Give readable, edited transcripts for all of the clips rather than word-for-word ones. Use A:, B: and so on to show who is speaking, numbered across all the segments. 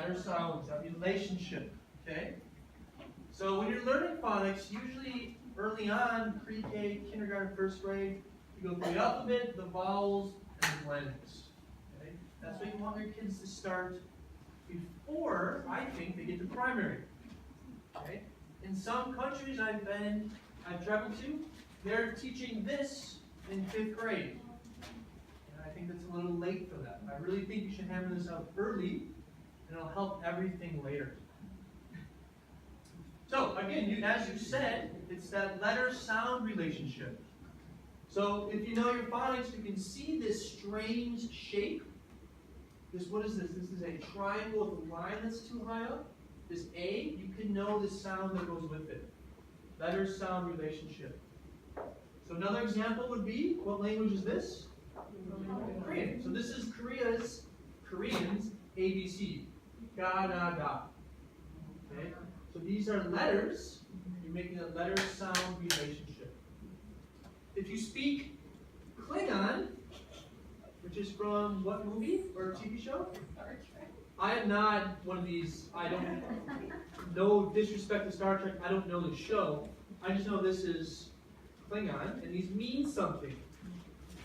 A: letter sounds, that relationship, okay? So when you're learning phonics, usually early on, pre-K, kindergarten, first grade, you go through the alphabet, the vowels, and the blends. Okay? That's what you want your kids to start before, I think, they get to primary. Okay? In some countries I've traveled to, they're teaching this in 5th grade. And I think that's a little late for that. I really think you should hammer this out early, and it'll help everything later. So, again, as you said, it's that letter-sound relationship. So, if you know your phonics, you can see this strange shape. What is this? This is a triangle with a line that's too high up. This A, you can know the sound that goes with it. Letter-sound relationship. So another example would be, what language is this? Korean. So this is Korean's ABC. Ga, da, da. Okay? So these are letters. You're making a letter-sound relationship. If you speak Klingon, which is from what movie or TV show? I am not one of these. I don't. No disrespect to Star Trek. I don't know the show. I just know this is Klingon, and these mean something.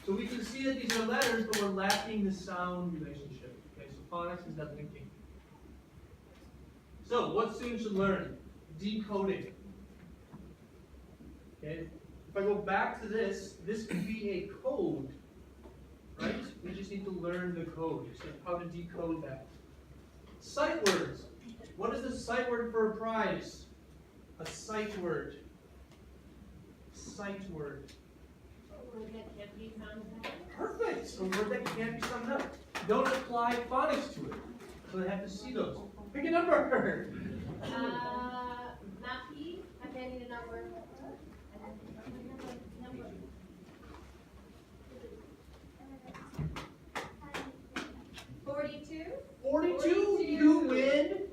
A: So we can see that these are letters, but we're lacking the sound relationship. Okay, so phonics is that linking. So what students should learn? Decoding. Okay. If I go back to this could be a code. Right? We just need to learn the code, so how to decode that. Sight words. What is the sight word for a prize? A sight word. Sight word.
B: A word that can't be summed up.
A: Perfect. A word that can't be summed up. Don't apply phonics to it. So they have to see those. Pick a number.
B: Not P. I'm getting a number. 42.
A: 42. You win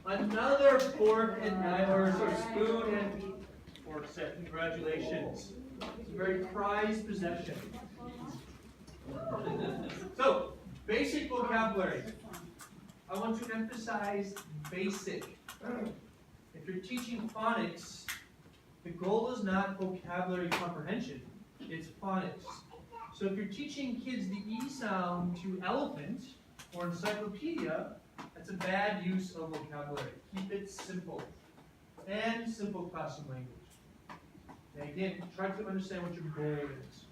A: another fork and knife, or spoon and fork set. Congratulations. It's a very prized possession. So, basic vocabulary. I want to emphasize basic. If you're teaching phonics, the goal is not vocabulary comprehension, it's phonics. So if you're teaching kids the E sound to elephant or encyclopedia, that's a bad use of vocabulary. Keep it simple. And simple classroom language. And again, try to understand what your goal is.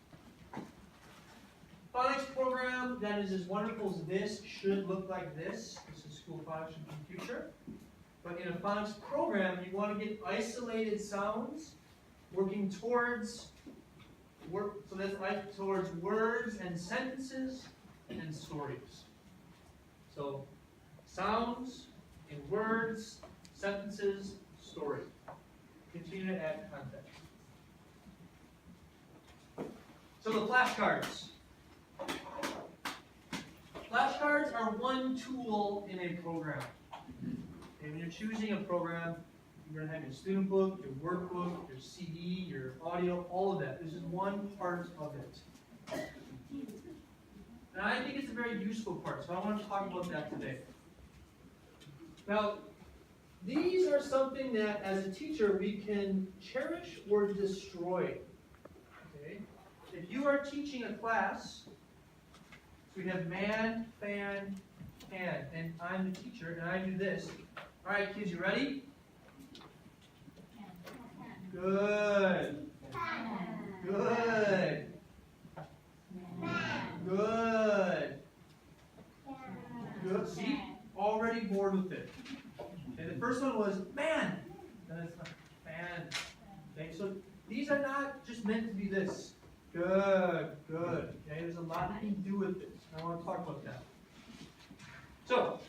A: Phonics program that is as wonderful as this should look like this. This is School Phonics in the future. But in a phonics program, you want to get isolated sounds working towards words and sentences and stories. So sounds in words, sentences, story. Continue to add context. So the flashcards. Flashcards are one tool in a program. And when you're choosing a program, you're going to have your student book, your workbook, your CD, your audio, all of that. This is one part of it. And I think it's a very useful part, so I want to talk about that today. Now, these are something that, as a teacher, we can cherish or destroy. Okay? If you are teaching a class, so we have man, fan, can, and I'm the teacher, and I do this. All right, kids, you ready? Good. Good. Good. Good. See? Already bored with it. Okay, the first one was man. Then it's fan. Okay, so these are not just meant to be this. Good. Good. Okay, there's a lot you can do with this. I want to talk about that. So,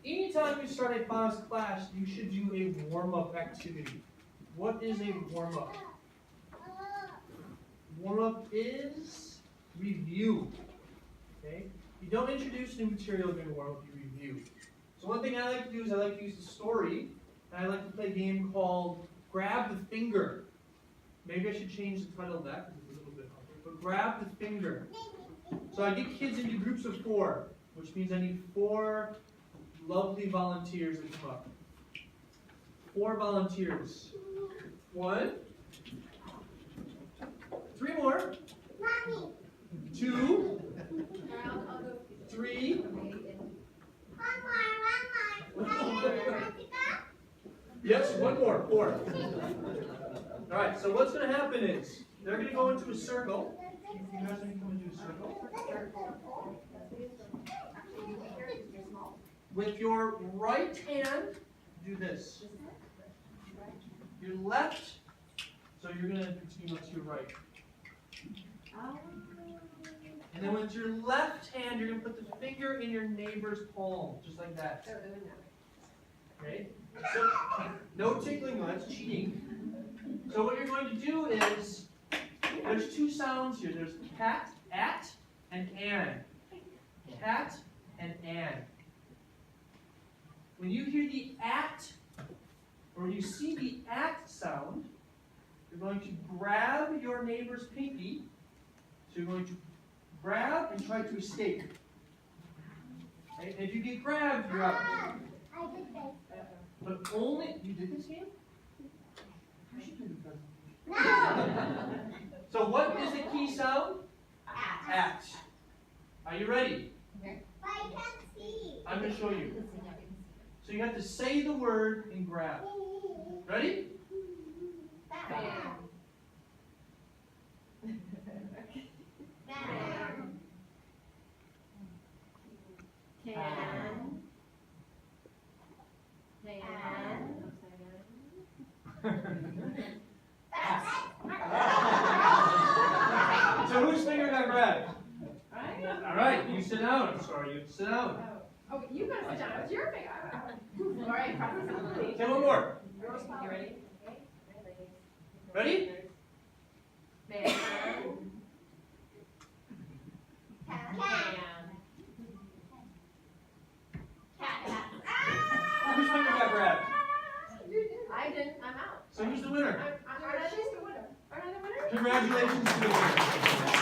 A: anytime you start a phonics class, you should do a warm-up activity. What is a warm-up? Warm-up is review. Okay? You don't introduce new material during warm-up, you review. So one thing I like to do is I like to use a story, and I like to play a game called Grab the Finger. Maybe I should change the title of that because it's a little bit hard. But grab the finger. So I get kids into groups of 4. which means I need 4 lovely volunteers to come up. 4 volunteers. 1. 3 more. 2. 3. Yes, 1 more. 4. All right, so what's going to happen is they're going to go into a circle. You guys are going to come into a circle. With your right hand, do this. Your left, so you're going to continue to your right. And then with your left hand, you're going to put the finger in your neighbor's palm, just like that. Okay? So, no tickling, no, that's cheating. So what you're going to do is, there's 2 sounds here. There's cat, at, and an. Cat and an. When you hear the at, or when you see the at sound, you're going to grab your neighbor's pinky. So you're going to grab and try to escape. Okay? If you get grabbed, you're out.
C: I did this.
A: But only, you did this game? You should do this.
C: No.
A: So what is the key sound? At. Are you ready?
C: But I can't see.
A: I'm going to show you. So you have to say the word and grab. Ready? So whose finger got grabbed? All right, you sit down. I'm sorry, you sit down.
B: Oh, you gotta sit down. It's your finger. All right, practice.
A: Okay, one more.
B: You ready?
A: Ready? Whose finger got grabbed?
B: I didn't. I'm out.
A: So who's the winner?
B: She's the winner. Are I the winner?
A: Congratulations to the winner.